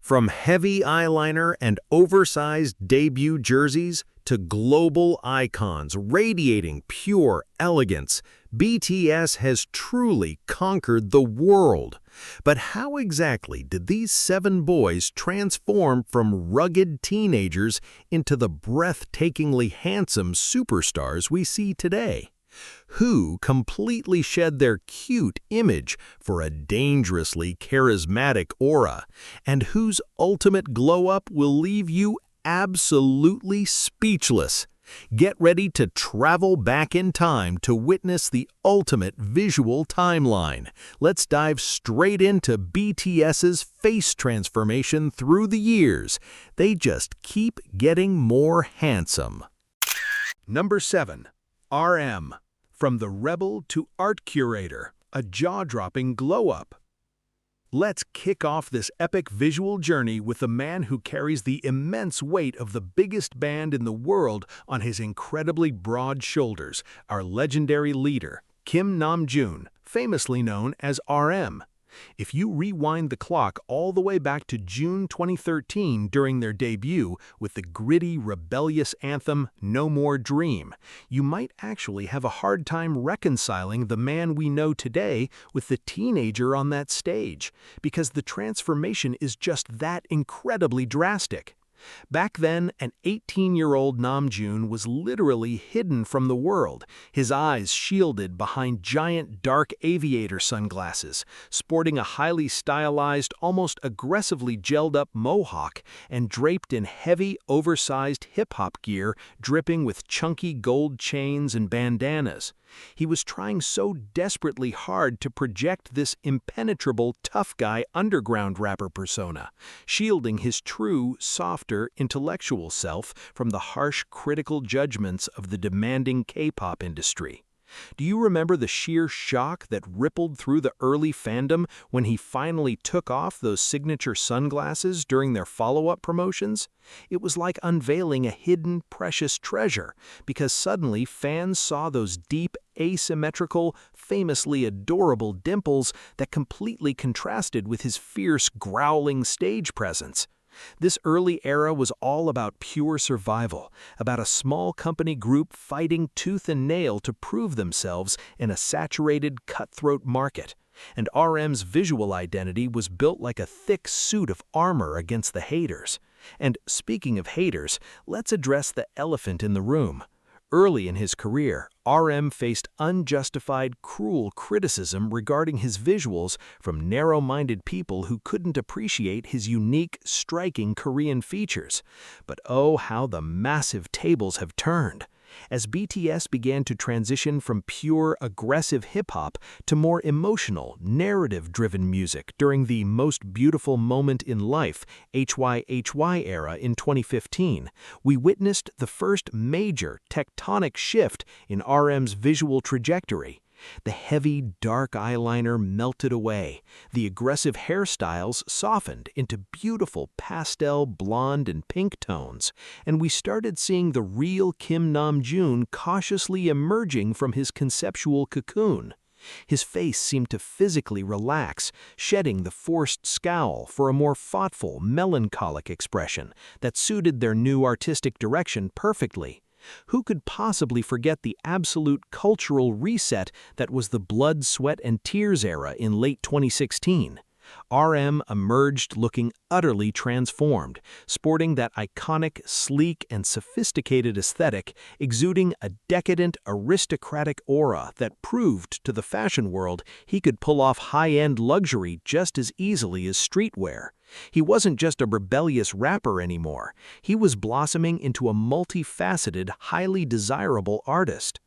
From heavy eyeliner and oversized debut jerseys to global icons radiating pure elegance, BTS has truly conquered the world. But how exactly did these 7 boys transform from rugged teenagers into the breathtakingly handsome superstars we see today? Who completely shed their cute image for a dangerously charismatic aura, and whose ultimate glow-up will leave you absolutely speechless? Get ready to travel back in time to witness the ultimate visual timeline. Let's dive straight into BTS's face transformation through the years. They just keep getting more handsome. Number 7. RM. From the rebel to art curator, a jaw-dropping glow-up. Let's kick off this epic visual journey with the man who carries the immense weight of the biggest band in the world on his incredibly broad shoulders, our legendary leader, Kim Namjoon, famously known as RM. If you rewind the clock all the way back to June 2013 during their debut with the gritty, rebellious anthem No More Dream, you might actually have a hard time reconciling the man we know today with the teenager on that stage, because the transformation is just that incredibly drastic. Back then, an 18-year-old Namjoon was literally hidden from the world, his eyes shielded behind giant dark aviator sunglasses, sporting a highly stylized, almost aggressively gelled-up mohawk, and draped in heavy, oversized hip-hop gear dripping with chunky gold chains and bandanas. He was trying so desperately hard to project this impenetrable tough guy underground rapper persona, shielding his true, softer, intellectual self from the harsh critical judgments of the demanding K-pop industry. Do you remember the sheer shock that rippled through the early fandom when he finally took off those signature sunglasses during their follow-up promotions? It was like unveiling a hidden, precious treasure, because suddenly fans saw those deep, asymmetrical, famously adorable dimples that completely contrasted with his fierce, growling stage presence. This early era was all about pure survival, about a small company group fighting tooth and nail to prove themselves in a saturated, cutthroat market. And RM's visual identity was built like a thick suit of armor against the haters. And speaking of haters, let's address the elephant in the room. Early in his career, RM faced unjustified, cruel criticism regarding his visuals from narrow-minded people who couldn't appreciate his unique, striking Korean features. But oh, how the massive tables have turned. As BTS began to transition from pure, aggressive hip-hop to more emotional, narrative-driven music during the Most Beautiful Moment in Life HYHY era in 2015, we witnessed the first major tectonic shift in RM's visual trajectory. The heavy, dark eyeliner melted away, the aggressive hairstyles softened into beautiful pastel, blonde, and pink tones, and we started seeing the real Kim Namjoon cautiously emerging from his conceptual cocoon. His face seemed to physically relax, shedding the forced scowl for a more thoughtful, melancholic expression that suited their new artistic direction perfectly. Who could possibly forget the absolute cultural reset that was the blood, sweat, and tears era in late 2016? RM emerged looking utterly transformed, sporting that iconic, sleek, and sophisticated aesthetic, exuding a decadent, aristocratic aura that proved to the fashion world he could pull off high-end luxury just as easily as streetwear. He wasn't just a rebellious rapper anymore. He was blossoming into a multifaceted, highly desirable artist.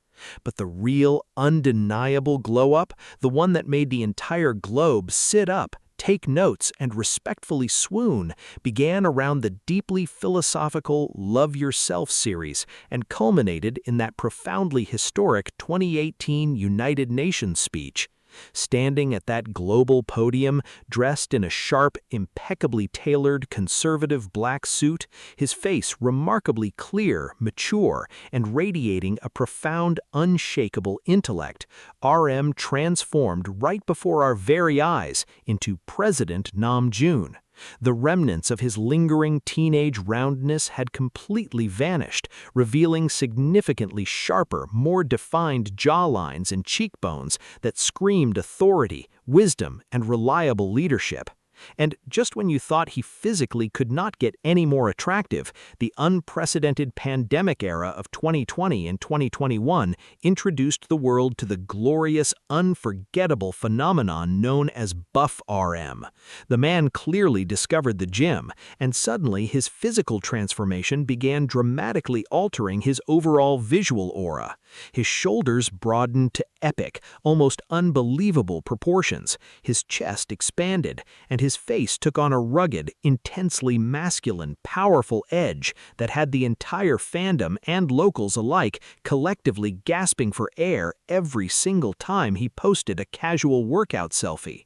But the real, undeniable glow-up, the one that made the entire globe sit up, take notes, and respectfully swoon, began around the deeply philosophical Love Yourself series and culminated in that profoundly historic 2018 United Nations speech. Standing at that global podium, dressed in a sharp, impeccably tailored, conservative black suit, his face remarkably clear, mature, and radiating a profound, unshakable intellect, RM transformed right before our very eyes into President Namjoon. The remnants of his lingering teenage roundness had completely vanished, revealing significantly sharper, more defined jawlines and cheekbones that screamed authority, wisdom, and reliable leadership. And just when you thought he physically could not get any more attractive, the unprecedented pandemic era of 2020 and 2021 introduced the world to the glorious, unforgettable phenomenon known as Buff RM. The man clearly discovered the gym, and suddenly his physical transformation began dramatically altering his overall visual aura. His shoulders broadened to epic, almost unbelievable proportions, his chest expanded, and his face took on a rugged, intensely masculine, powerful edge that had the entire fandom and locals alike collectively gasping for air every single time he posted a casual workout selfie.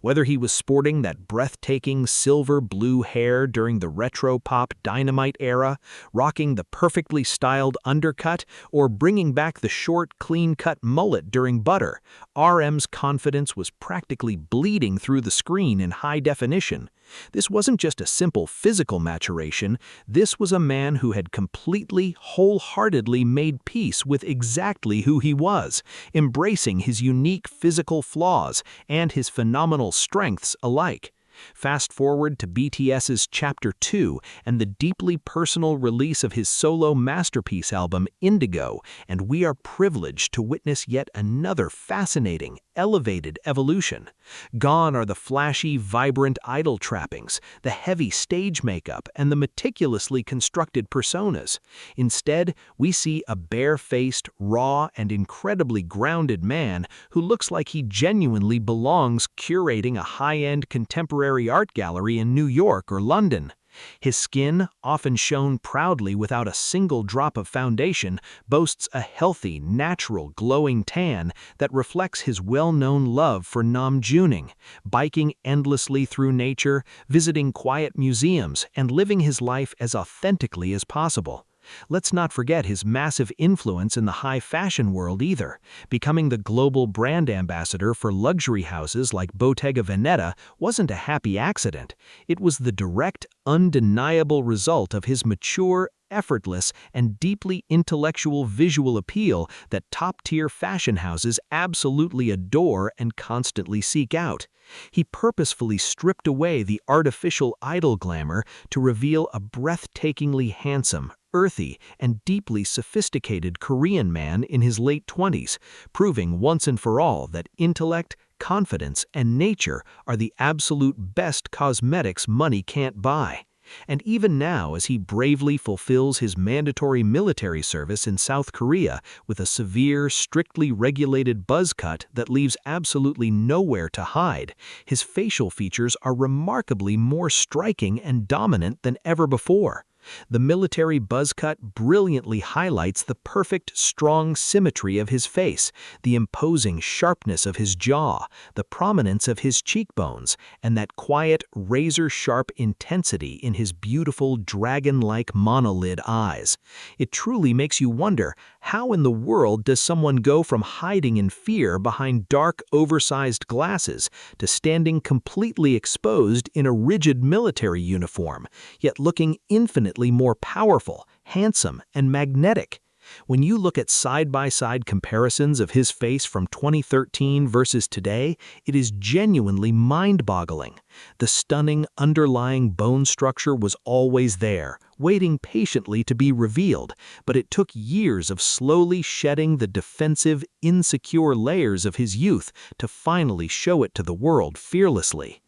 Whether he was sporting that breathtaking silver-blue hair during the retro-pop Dynamite era, rocking the perfectly styled undercut, or bringing back the short, clean-cut mullet during Butter, RM's confidence was practically bleeding through the screen in high definition. This wasn't just a simple physical maturation, this was a man who had completely, wholeheartedly made peace with exactly who he was, embracing his unique physical flaws and his phenomenal strengths alike. Fast forward to BTS's Chapter 2 and the deeply personal release of his solo masterpiece album Indigo, and we are privileged to witness yet another fascinating, elevated evolution. Gone are the flashy, vibrant idol trappings, the heavy stage makeup, and the meticulously constructed personas. Instead, we see a bare-faced, raw, and incredibly grounded man who looks like he genuinely belongs curating a high-end contemporary art gallery in New York or London. His skin, often shown proudly without a single drop of foundation, boasts a healthy, natural, glowing tan that reflects his well-known love for Namjooning, biking endlessly through nature, visiting quiet museums, and living his life as authentically as possible. Let's not forget his massive influence in the high fashion world either. Becoming the global brand ambassador for luxury houses like Bottega Veneta wasn't a happy accident. It was the direct, undeniable result of his mature, effortless, and deeply intellectual visual appeal that top-tier fashion houses absolutely adore and constantly seek out. He purposefully stripped away the artificial idol glamour to reveal a breathtakingly handsome, earthy, and deeply sophisticated Korean man in his late 20s, proving once and for all that intellect, confidence, and nature are the absolute best cosmetics money can't buy. And even now, as he bravely fulfills his mandatory military service in South Korea with a severe, strictly regulated buzz cut that leaves absolutely nowhere to hide, his facial features are remarkably more striking and dominant than ever before. The military buzz cut brilliantly highlights the perfect, strong symmetry of his face, the imposing sharpness of his jaw, the prominence of his cheekbones, and that quiet, razor-sharp intensity in his beautiful, dragon-like monolid eyes. It truly makes you wonder, how in the world does someone go from hiding in fear behind dark, oversized glasses to standing completely exposed in a rigid military uniform, yet looking infinitely more powerful, handsome, and magnetic? When you look at side-by-side comparisons of his face from 2013 versus today, it is genuinely mind-boggling. The stunning underlying bone structure was always there, waiting patiently to be revealed, but it took years of slowly shedding the defensive, insecure layers of his youth to finally show it to the world fearlessly.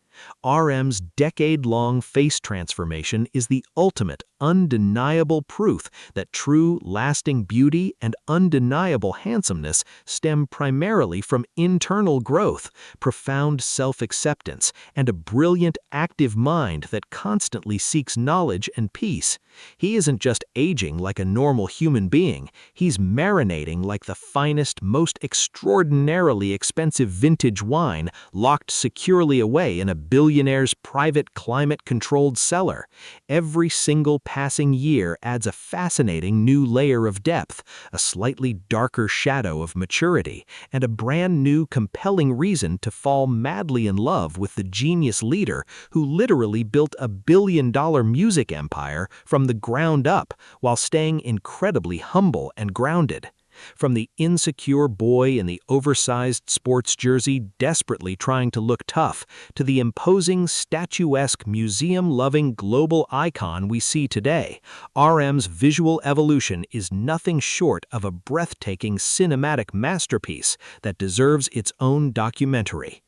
RM's decade-long face transformation is the ultimate, undeniable proof that true, lasting beauty and undeniable handsomeness stem primarily from internal growth, profound self-acceptance, and a brilliant, active mind that constantly seeks knowledge and peace. He isn't just aging like a normal human being, he's marinating like the finest, most extraordinarily expensive vintage wine locked securely away in a billionaire's private climate-controlled cellar. Every single passing year adds a fascinating new layer of depth, a slightly darker shadow of maturity, and a brand new compelling reason to fall madly in love with the genius leader who literally built a billion-dollar music empire from the ground up while staying incredibly humble and grounded. From the insecure boy in the oversized sports jersey desperately trying to look tough, to the imposing, statuesque, museum-loving global icon we see today, RM's visual evolution is nothing short of a breathtaking cinematic masterpiece that deserves its own documentary.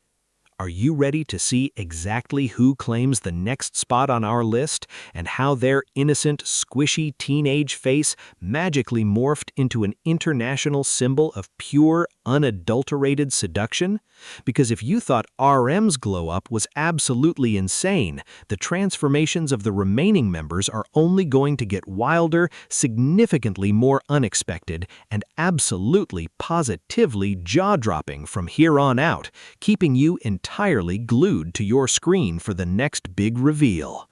Are you ready to see exactly who claims the next spot on our list and how their innocent, squishy teenage face magically morphed into an international symbol of pure, unadulterated seduction? Because if you thought RM's glow-up was absolutely insane, the transformations of the remaining members are only going to get wilder, significantly more unexpected, and absolutely, positively jaw-dropping from here on out, keeping you entirely glued to your screen for the next big reveal.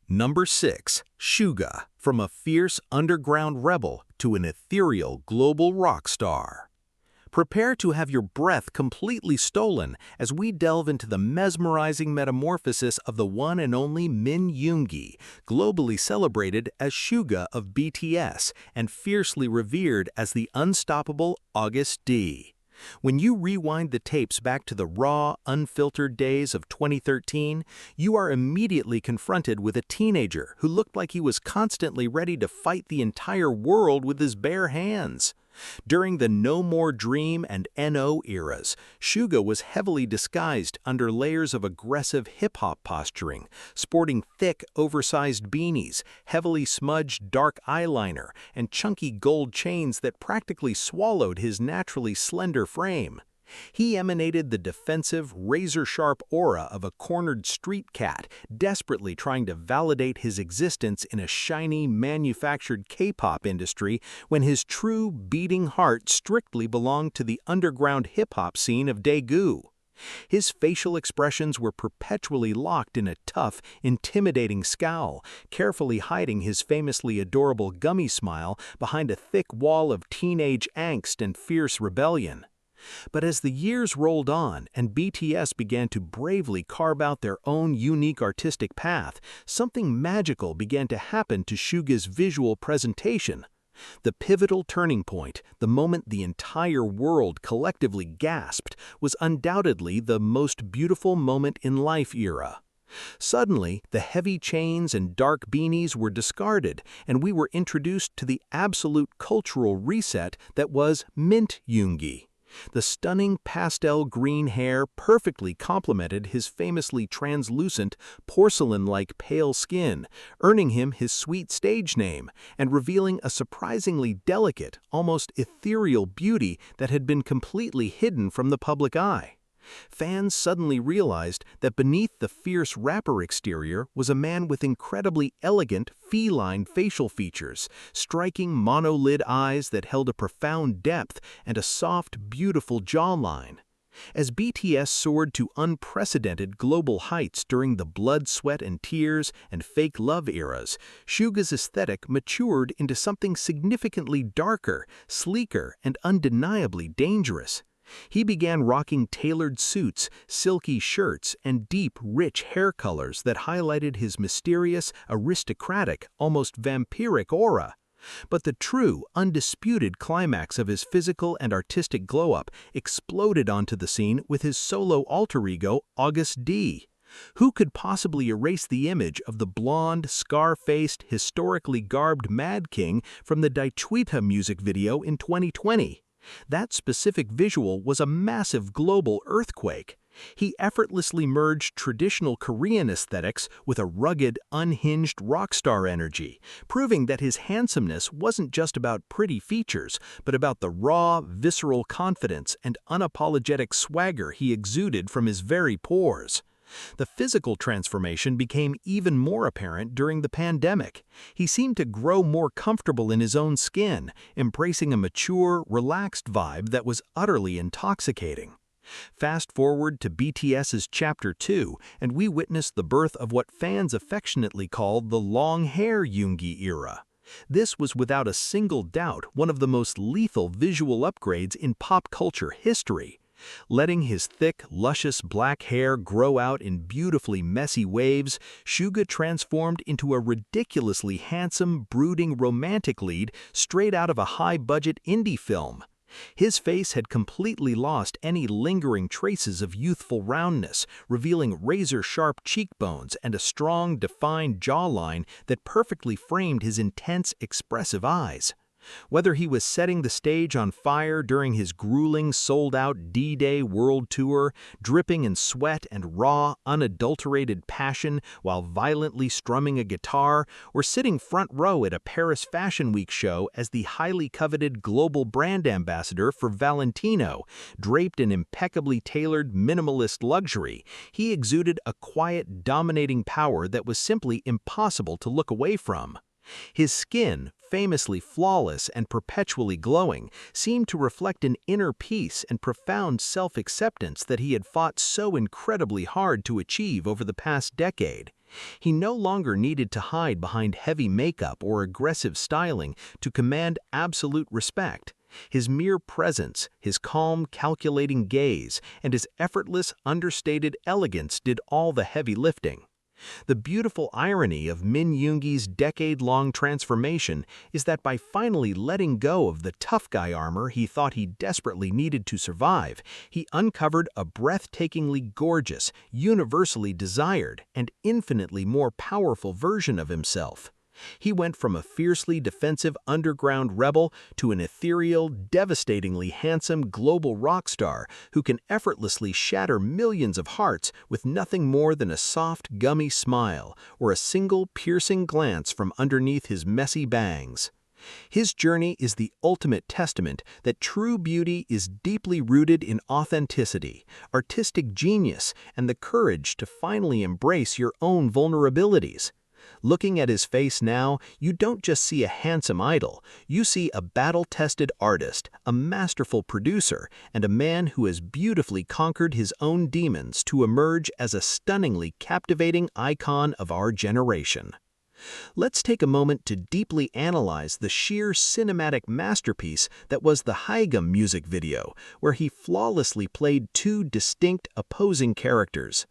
Number 6. Suga, from a fierce underground rebel to an ethereal global rock star. Prepare to have your breath completely stolen as we delve into the mesmerizing metamorphosis of the one and only Min Yoongi, globally celebrated as Suga of BTS and fiercely revered as the unstoppable August D. When you rewind the tapes back to the raw, unfiltered days of 2013, you are immediately confronted with a teenager who looked like he was constantly ready to fight the entire world with his bare hands. During the No More Dream and NO eras, Suga was heavily disguised under layers of aggressive hip-hop posturing, sporting thick, oversized beanies, heavily smudged dark eyeliner, and chunky gold chains that practically swallowed his naturally slender frame. He emanated the defensive, razor-sharp aura of a cornered street cat, desperately trying to validate his existence in a shiny, manufactured K-pop industry when his true, beating heart strictly belonged to the underground hip-hop scene of Daegu. His facial expressions were perpetually locked in a tough, intimidating scowl, carefully hiding his famously adorable gummy smile behind a thick wall of teenage angst and fierce rebellion. But as the years rolled on and BTS began to bravely carve out their own unique artistic path, something magical began to happen to Suga's visual presentation. The pivotal turning point, the moment the entire world collectively gasped, was undoubtedly the most beautiful moment in life era. Suddenly, the heavy chains and dark beanies were discarded, and we were introduced to the absolute cultural reset that was Mint Yoongi. The stunning pastel green hair perfectly complemented his famously translucent, porcelain-like pale skin, earning him his sweet stage name and revealing a surprisingly delicate, almost ethereal beauty that had been completely hidden from the public eye. Fans suddenly realized that beneath the fierce rapper exterior was a man with incredibly elegant, feline facial features, striking monolid eyes that held a profound depth and a soft, beautiful jawline. As BTS soared to unprecedented global heights during the blood, sweat, and tears and fake love eras, Suga's aesthetic matured into something significantly darker, sleeker, and undeniably dangerous. He began rocking tailored suits, silky shirts, and deep, rich hair colors that highlighted his mysterious, aristocratic, almost vampiric aura. But the true, undisputed climax of his physical and artistic glow-up exploded onto the scene with his solo alter ego, August D. Who could possibly erase the image of the blonde, scar-faced, historically garbed Mad King from the Daechwita music video in 2020? That specific visual was a massive global earthquake. He effortlessly merged traditional Korean aesthetics with a rugged, unhinged rock star energy, proving that his handsomeness wasn't just about pretty features, but about the raw, visceral confidence and unapologetic swagger he exuded from his very pores. The physical transformation became even more apparent during the pandemic. He seemed to grow more comfortable in his own skin, embracing a mature, relaxed vibe that was utterly intoxicating. Fast forward to BTS's Chapter 2, and we witness the birth of what fans affectionately call the long-hair Yoongi era. This was without a single doubt one of the most lethal visual upgrades in pop culture history. Letting his thick, luscious black hair grow out in beautifully messy waves, Suga transformed into a ridiculously handsome, brooding romantic lead straight out of a high-budget indie film. His face had completely lost any lingering traces of youthful roundness, revealing razor-sharp cheekbones and a strong, defined jawline that perfectly framed his intense, expressive eyes. Whether he was setting the stage on fire during his grueling, sold-out D-Day world tour, dripping in sweat and raw, unadulterated passion while violently strumming a guitar, or sitting front row at a Paris Fashion Week show as the highly coveted global brand ambassador for Valentino, draped in impeccably tailored minimalist luxury, he exuded a quiet, dominating power that was simply impossible to look away from. His skin, famously flawless and perpetually glowing, seemed to reflect an inner peace and profound self-acceptance that he had fought so incredibly hard to achieve over the past decade. He no longer needed to hide behind heavy makeup or aggressive styling to command absolute respect. His mere presence, his calm, calculating gaze, and his effortless, understated elegance did all the heavy lifting. The beautiful irony of Min Yoongi's decade-long transformation is that by finally letting go of the tough guy armor he thought he desperately needed to survive, he uncovered a breathtakingly gorgeous, universally desired, and infinitely more powerful version of himself. He went from a fiercely defensive underground rebel to an ethereal, devastatingly handsome global rock star who can effortlessly shatter millions of hearts with nothing more than a soft, gummy smile or a single piercing glance from underneath his messy bangs. His journey is the ultimate testament that true beauty is deeply rooted in authenticity, artistic genius, and the courage to finally embrace your own vulnerabilities. Looking at his face now, you don't just see a handsome idol, you see a battle-tested artist, a masterful producer, and a man who has beautifully conquered his own demons to emerge as a stunningly captivating icon of our generation. Let's take a moment to deeply analyze the sheer cinematic masterpiece that was the Haegum music video, where he flawlessly played two distinct opposing characters.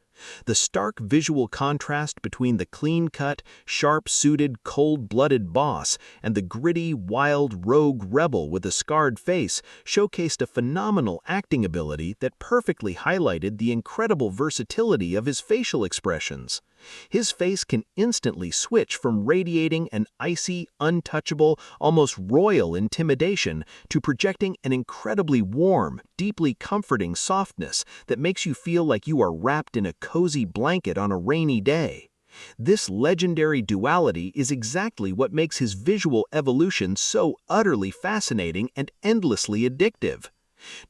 The stark visual contrast between the clean-cut, sharp-suited, cold-blooded boss and the gritty, wild, rogue rebel with a scarred face showcased a phenomenal acting ability that perfectly highlighted the incredible versatility of his facial expressions. His face can instantly switch from radiating an icy, untouchable, almost royal intimidation to projecting an incredibly warm, deeply comforting softness that makes you feel like you are wrapped in a cozy blanket on a rainy day. This legendary duality is exactly what makes his visual evolution so utterly fascinating and endlessly addictive.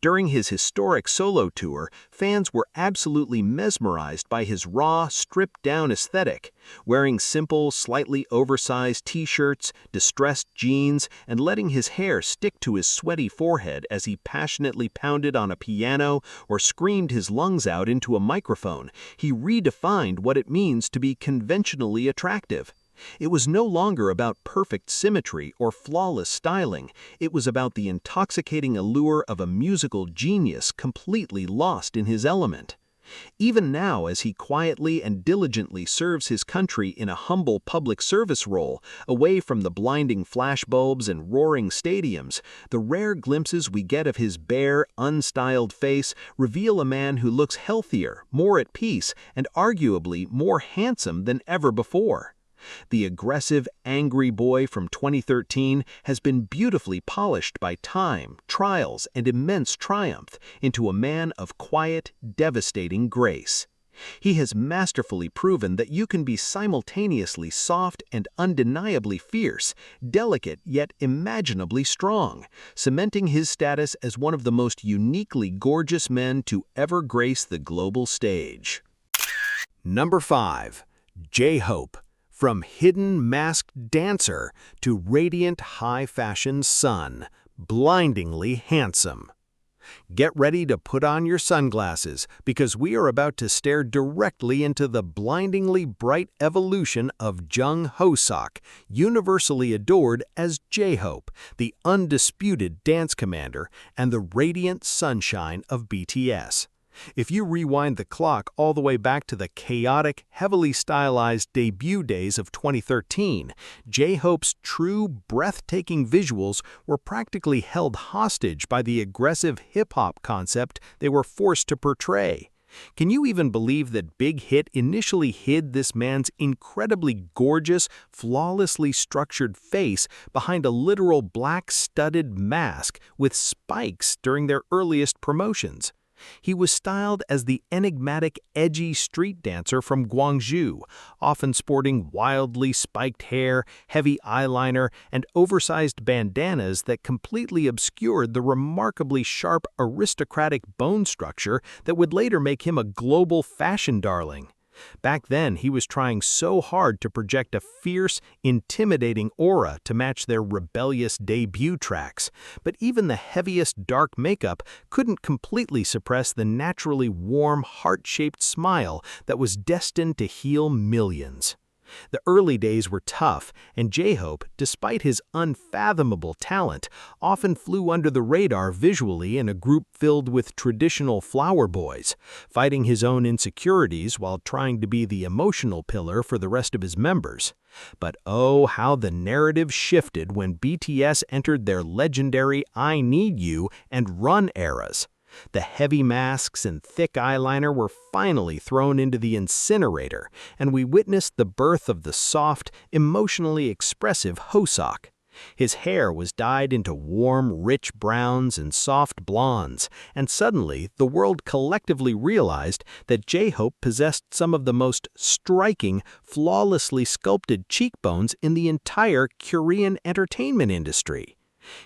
During his historic solo tour, fans were absolutely mesmerized by his raw, stripped-down aesthetic. Wearing simple, slightly oversized t-shirts, distressed jeans, and letting his hair stick to his sweaty forehead as he passionately pounded on a piano or screamed his lungs out into a microphone, he redefined what it means to be conventionally attractive. It was no longer about perfect symmetry or flawless styling, it was about the intoxicating allure of a musical genius completely lost in his element. Even now, as he quietly and diligently serves his country in a humble public service role, away from the blinding flashbulbs and roaring stadiums, the rare glimpses we get of his bare, unstyled face reveal a man who looks healthier, more at peace, and arguably more handsome than ever before. The aggressive, angry boy from 2013 has been beautifully polished by time, trials, and immense triumph into a man of quiet, devastating grace. He has masterfully proven that you can be simultaneously soft and undeniably fierce, delicate yet imaginably strong, cementing his status as one of the most uniquely gorgeous men to ever grace the global stage. Number 5. J-Hope. From hidden masked dancer to radiant high-fashion sun, blindingly handsome. Get ready to put on your sunglasses because we are about to stare directly into the blindingly bright evolution of Jungkook, universally adored as J-Hope, the undisputed dance commander and the radiant sunshine of BTS. If you rewind the clock all the way back to the chaotic, heavily stylized debut days of 2013, J-Hope's true, breathtaking visuals were practically held hostage by the aggressive hip-hop concept they were forced to portray. Can you even believe that Big Hit initially hid this man's incredibly gorgeous, flawlessly structured face behind a literal black studded mask with spikes during their earliest promotions? He was styled as the enigmatic, edgy street dancer from Gwangju, often sporting wildly spiked hair, heavy eyeliner, and oversized bandanas that completely obscured the remarkably sharp aristocratic bone structure that would later make him a global fashion darling. Back then, he was trying so hard to project a fierce, intimidating aura to match their rebellious debut tracks, but even the heaviest dark makeup couldn't completely suppress the naturally warm, heart-shaped smile that was destined to heal millions. The early days were tough, and J-Hope, despite his unfathomable talent, often flew under the radar visually in a group filled with traditional flower boys, fighting his own insecurities while trying to be the emotional pillar for the rest of his members. But oh, how the narrative shifted when BTS entered their legendary I Need You and Run eras. The heavy masks and thick eyeliner were finally thrown into the incinerator, and we witnessed the birth of the soft, emotionally expressive Hoseok. His hair was dyed into warm, rich browns and soft blondes, and suddenly the world collectively realized that J-Hope possessed some of the most striking, flawlessly sculpted cheekbones in the entire Korean entertainment industry.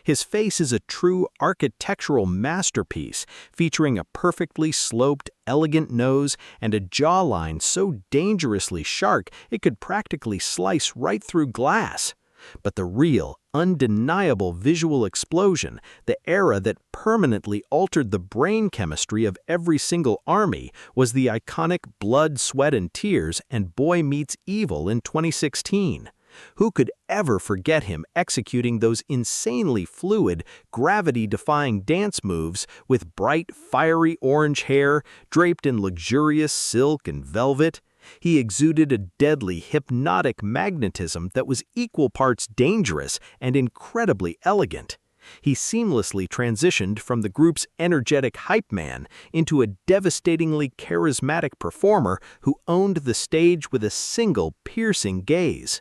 His face is a true architectural masterpiece, featuring a perfectly sloped, elegant nose and a jawline so dangerously sharp it could practically slice right through glass. But the real, undeniable visual explosion, the era that permanently altered the brain chemistry of every single army, was the iconic Blood, Sweat and Tears and Boy Meets Evil in 2016. Who could ever forget him executing those insanely fluid, gravity-defying dance moves with bright, fiery orange hair draped in luxurious silk and velvet? He exuded a deadly, hypnotic magnetism that was equal parts dangerous and incredibly elegant. He seamlessly transitioned from the group's energetic hype man into a devastatingly charismatic performer who owned the stage with a single piercing gaze.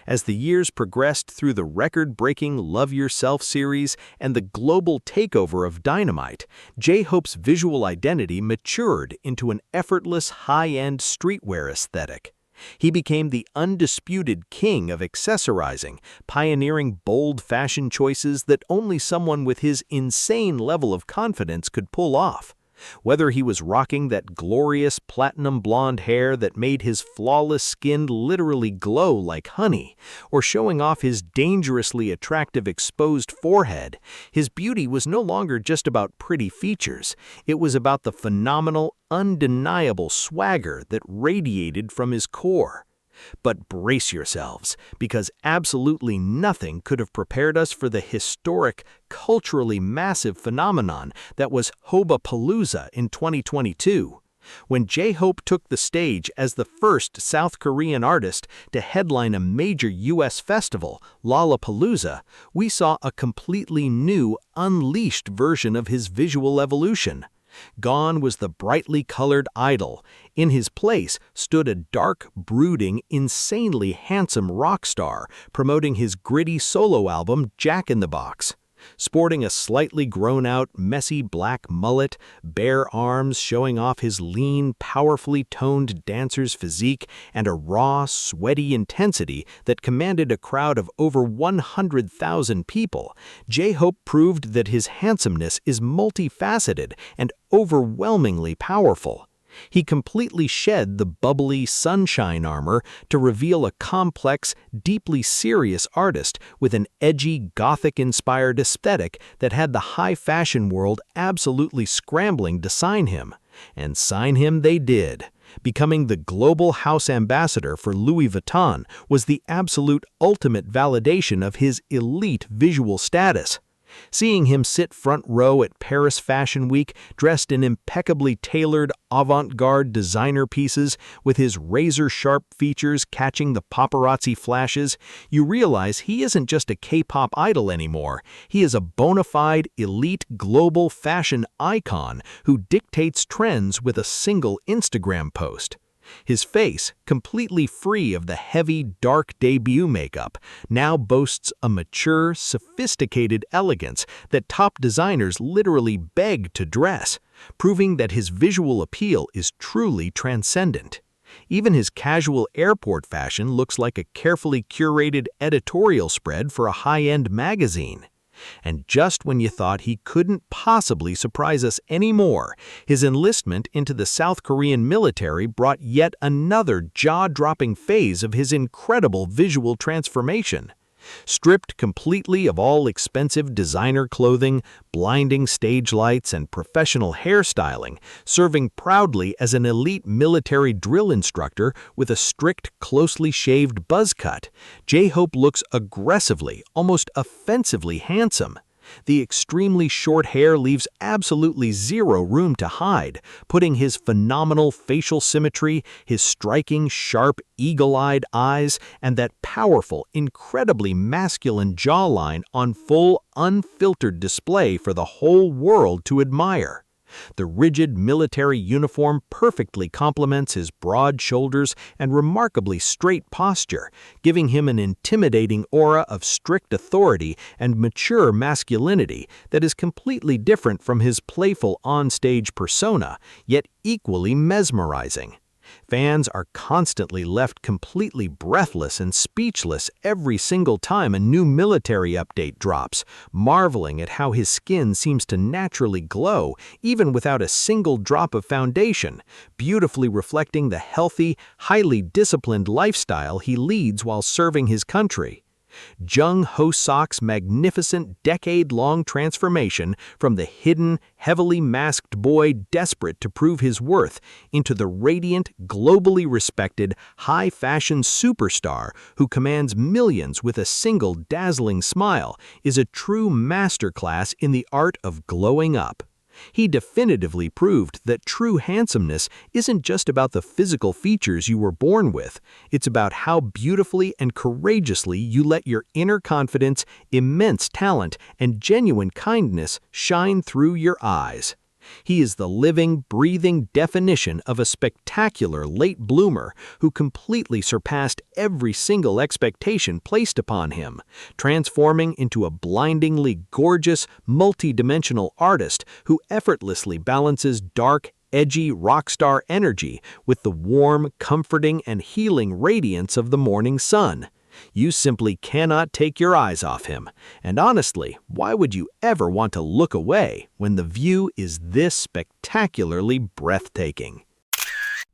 As the years progressed through the record-breaking Love Yourself series and the global takeover of Dynamite, J-Hope's visual identity matured into an effortless high-end streetwear aesthetic. He became the undisputed king of accessorizing, pioneering bold fashion choices that only someone with his insane level of confidence could pull off. Whether he was rocking that glorious platinum blonde hair that made his flawless skin literally glow like honey, or showing off his dangerously attractive exposed forehead, his beauty was no longer just about pretty features. It was about the phenomenal, undeniable swagger that radiated from his core. But brace yourselves, because absolutely nothing could have prepared us for the historic, culturally massive phenomenon that was Hobapalooza in 2022. When J-Hope took the stage as the first South Korean artist to headline a major U.S. festival, Lollapalooza, we saw a completely new, unleashed version of his visual evolution. Gone was the brightly colored idol. In his place stood a dark, brooding, insanely handsome rock star promoting his gritty solo album Jack in the Box. Sporting a slightly grown-out, messy black mullet, bare arms showing off his lean, powerfully toned dancer's physique, and a raw, sweaty intensity that commanded a crowd of over 100,000 people, J-Hope proved that his handsomeness is multifaceted and overwhelmingly powerful. He completely shed the bubbly sunshine armor to reveal a complex, deeply serious artist with an edgy, Gothic-inspired aesthetic that had the high fashion world absolutely scrambling to sign him. And sign him they did. Becoming the global house ambassador for Louis Vuitton was the absolute ultimate validation of his elite visual status. Seeing him sit front row at Paris Fashion Week, dressed in impeccably tailored avant-garde designer pieces, with his razor-sharp features catching the paparazzi flashes, you realize he isn't just a K-pop idol anymore. He is a bona fide, elite global fashion icon who dictates trends with a single Instagram post. His face, completely free of the heavy, dark debut makeup, now boasts a mature, sophisticated elegance that top designers literally beg to dress, proving that his visual appeal is truly transcendent. Even his casual airport fashion looks like a carefully curated editorial spread for a high-end magazine. And just when you thought he couldn't possibly surprise us anymore, his enlistment into the South Korean military brought yet another jaw-dropping phase of his incredible visual transformation. Stripped completely of all expensive designer clothing, blinding stage lights, and professional hairstyling, serving proudly as an elite military drill instructor with a strict, closely shaved buzz cut, J-Hope looks aggressively, almost offensively handsome. The extremely short hair leaves absolutely zero room to hide, putting his phenomenal facial symmetry, his striking, sharp, eagle-eyed eyes, and that powerful, incredibly masculine jawline on full, unfiltered display for the whole world to admire. The rigid military uniform perfectly complements his broad shoulders and remarkably straight posture, giving him an intimidating aura of strict authority and mature masculinity that is completely different from his playful on-stage persona, yet equally mesmerizing. Fans are constantly left completely breathless and speechless every single time a new military update drops, marveling at how his skin seems to naturally glow even without a single drop of foundation, beautifully reflecting the healthy, highly disciplined lifestyle he leads while serving his country. Jungkook's magnificent decade-long transformation from the hidden, heavily masked boy desperate to prove his worth into the radiant, globally respected, high-fashion superstar who commands millions with a single dazzling smile is a true masterclass in the art of glowing up. He definitively proved that true handsomeness isn't just about the physical features you were born with. It's about how beautifully and courageously you let your inner confidence, immense talent, and genuine kindness shine through your eyes. He is the living, breathing definition of a spectacular late bloomer who completely surpassed every single expectation placed upon him, transforming into a blindingly gorgeous, multi-dimensional artist who effortlessly balances dark, edgy rock star energy with the warm, comforting, and healing radiance of the morning sun. You simply cannot take your eyes off him. And honestly, why would you ever want to look away when the view is this spectacularly breathtaking?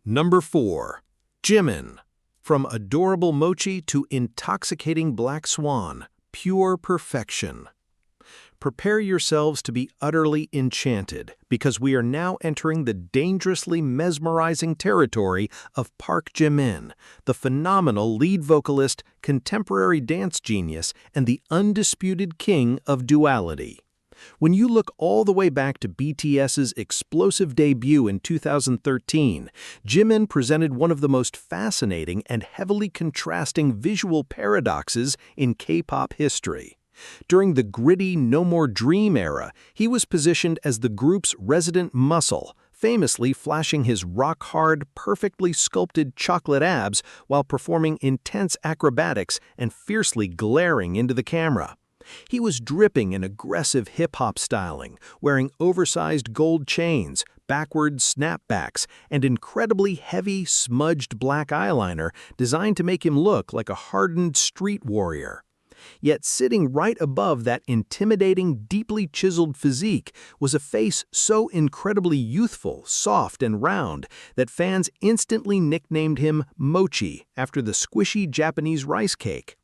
Number 4. Jimin. From adorable mochi to intoxicating black swan, pure perfection. Prepare yourselves to be utterly enchanted, because we are now entering the dangerously mesmerizing territory of Park Jimin, the phenomenal lead vocalist, contemporary dance genius, and the undisputed king of duality. When you look all the way back to BTS's explosive debut in 2013, Jimin presented one of the most fascinating and heavily contrasting visual paradoxes in K-pop history. During the gritty No More Dream era, he was positioned as the group's resident muscle, famously flashing his rock-hard, perfectly sculpted chocolate abs while performing intense acrobatics and fiercely glaring into the camera. He was dripping in aggressive hip-hop styling, wearing oversized gold chains, backward snapbacks, and incredibly heavy, smudged black eyeliner designed to make him look like a hardened street warrior. Yet sitting right above that intimidating, deeply chiseled physique was a face so incredibly youthful, soft, and round that fans instantly nicknamed him Mochi after the squishy Japanese rice cake.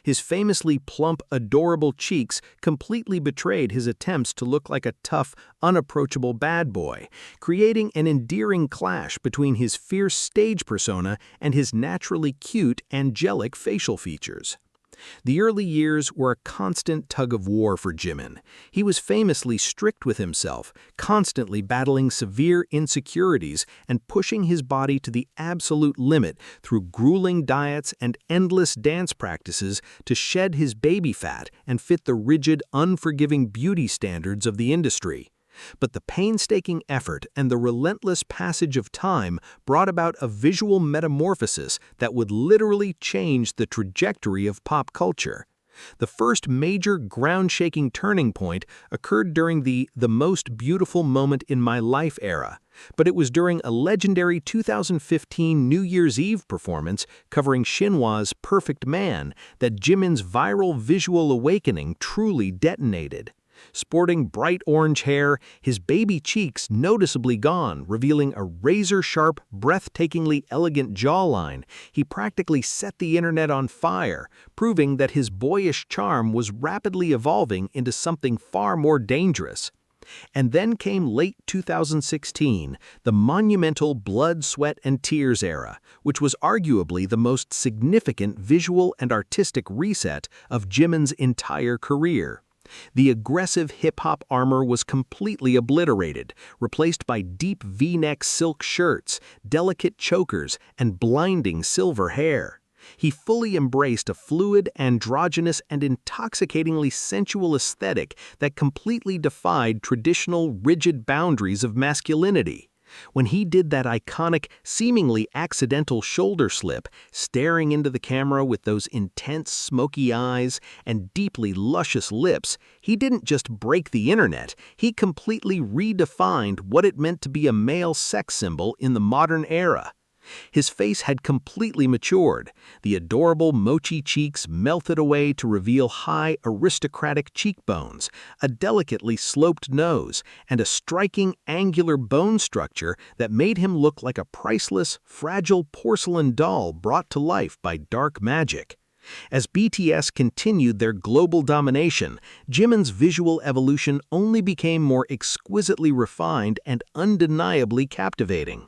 His famously plump, adorable cheeks completely betrayed his attempts to look like a tough, unapproachable bad boy, creating an endearing clash between his fierce stage persona and his naturally cute, angelic facial features. The early years were a constant tug-of-war for Jimin. He was famously strict with himself, constantly battling severe insecurities and pushing his body to the absolute limit through grueling diets and endless dance practices to shed his baby fat and fit the rigid, unforgiving beauty standards of the industry. But the painstaking effort and the relentless passage of time brought about a visual metamorphosis that would literally change the trajectory of pop culture. The first major ground-shaking turning point occurred during the most beautiful moment in my life era, but it was during a legendary 2015 New Year's Eve performance covering Shinhwa's Perfect Man that Jimin's viral visual awakening truly detonated. Sporting bright orange hair, his baby cheeks noticeably gone, revealing a razor-sharp, breathtakingly elegant jawline, he practically set the internet on fire, proving that his boyish charm was rapidly evolving into something far more dangerous. And then came late 2016, the monumental Blood, Sweat, and Tears era, which was arguably the most significant visual and artistic reset of Jimin's entire career. The aggressive hip-hop armor was completely obliterated, replaced by deep V-neck silk shirts, delicate chokers, and blinding silver hair. He fully embraced a fluid, androgynous, and intoxicatingly sensual aesthetic that completely defied traditional, rigid boundaries of masculinity. When he did that iconic, seemingly accidental shoulder slip, staring into the camera with those intense, smoky eyes and deeply luscious lips, he didn't just break the internet, he completely redefined what it meant to be a male sex symbol in the modern era. His face had completely matured. The adorable mochi cheeks melted away to reveal high, aristocratic cheekbones, a delicately sloped nose, and a striking, angular bone structure that made him look like a priceless, fragile porcelain doll brought to life by dark magic. As BTS continued their global domination, Jimin's visual evolution only became more exquisitely refined and undeniably captivating.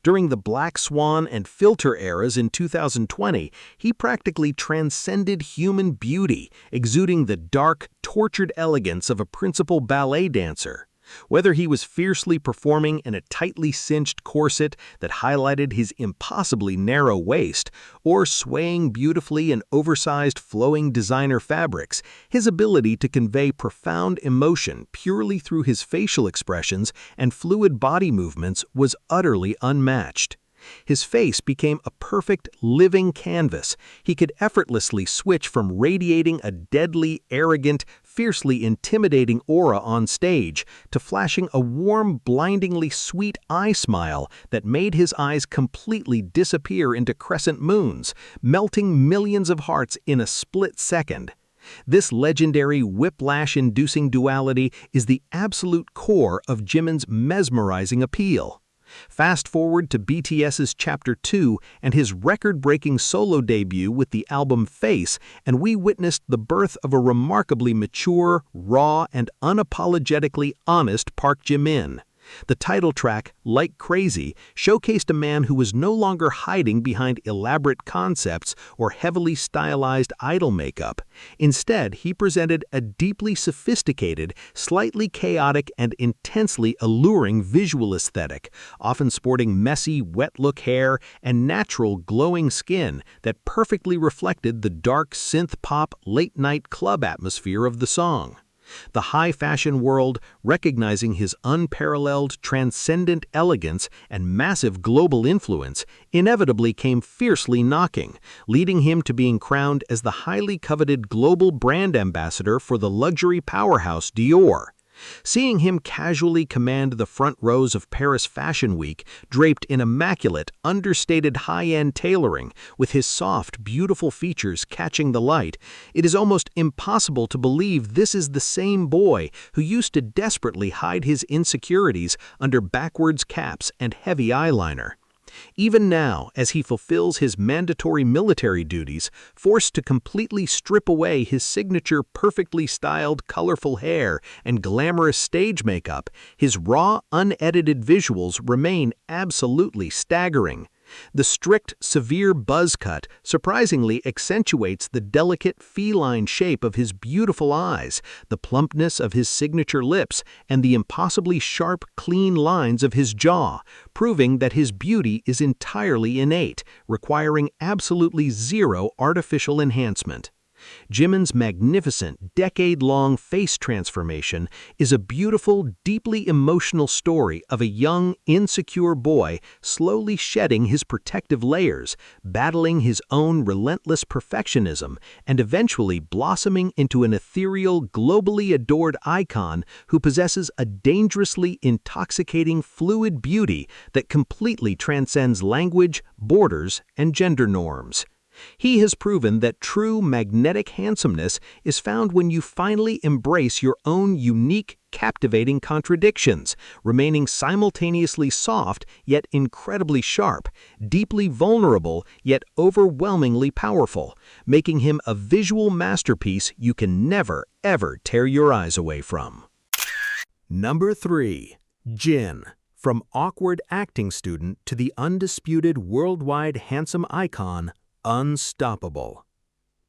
During the Black Swan and Filter eras in 2020, he practically transcended human beauty, exuding the dark, tortured elegance of a principal ballet dancer. Whether he was fiercely performing in a tightly cinched corset that highlighted his impossibly narrow waist, or swaying beautifully in oversized flowing designer fabrics, his ability to convey profound emotion purely through his facial expressions and fluid body movements was utterly unmatched. His face became a perfect, living canvas. He could effortlessly switch from radiating a deadly, arrogant, fiercely intimidating aura on stage to flashing a warm, blindingly sweet eye smile that made his eyes completely disappear into crescent moons, melting millions of hearts in a split second. This legendary whiplash-inducing duality is the absolute core of Jimin's mesmerizing appeal. Fast forward to BTS's Chapter 2 and his record-breaking solo debut with the album Face, and we witnessed the birth of a remarkably mature, raw, and unapologetically honest Park Jimin. The title track, Like Crazy, showcased a man who was no longer hiding behind elaborate concepts or heavily stylized idol makeup. Instead, he presented a deeply sophisticated, slightly chaotic, and intensely alluring visual aesthetic, often sporting messy, wet-look hair and natural, glowing skin that perfectly reflected the dark synth-pop, late-night club atmosphere of the song. The high-fashion world, recognizing his unparalleled, transcendent elegance and massive global influence, inevitably came fiercely knocking, leading him to being crowned as the highly coveted global brand ambassador for the luxury powerhouse Dior. Seeing him casually command the front rows of Paris Fashion Week, draped in immaculate, understated high-end tailoring, with his soft, beautiful features catching the light, it is almost impossible to believe this is the same boy who used to desperately hide his insecurities under backwards caps and heavy eyeliner. Even now, as he fulfills his mandatory military duties, forced to completely strip away his signature perfectly styled, colorful hair and glamorous stage makeup, his raw, unedited visuals remain absolutely staggering. The strict, severe buzz cut surprisingly accentuates the delicate feline shape of his beautiful eyes, the plumpness of his signature lips, and the impossibly sharp, clean lines of his jaw, proving that his beauty is entirely innate, requiring absolutely zero artificial enhancement. Jimin's magnificent, decade-long face transformation is a beautiful, deeply emotional story of a young, insecure boy slowly shedding his protective layers, battling his own relentless perfectionism, and eventually blossoming into an ethereal, globally adored icon who possesses a dangerously intoxicating, fluid beauty that completely transcends language, borders, and gender norms. He has proven that true magnetic handsomeness is found when you finally embrace your own unique, captivating contradictions, remaining simultaneously soft yet incredibly sharp, deeply vulnerable yet overwhelmingly powerful, making him a visual masterpiece you can never, ever tear your eyes away from. Number 3. Jin. From awkward acting student to the undisputed worldwide handsome icon, unstoppable.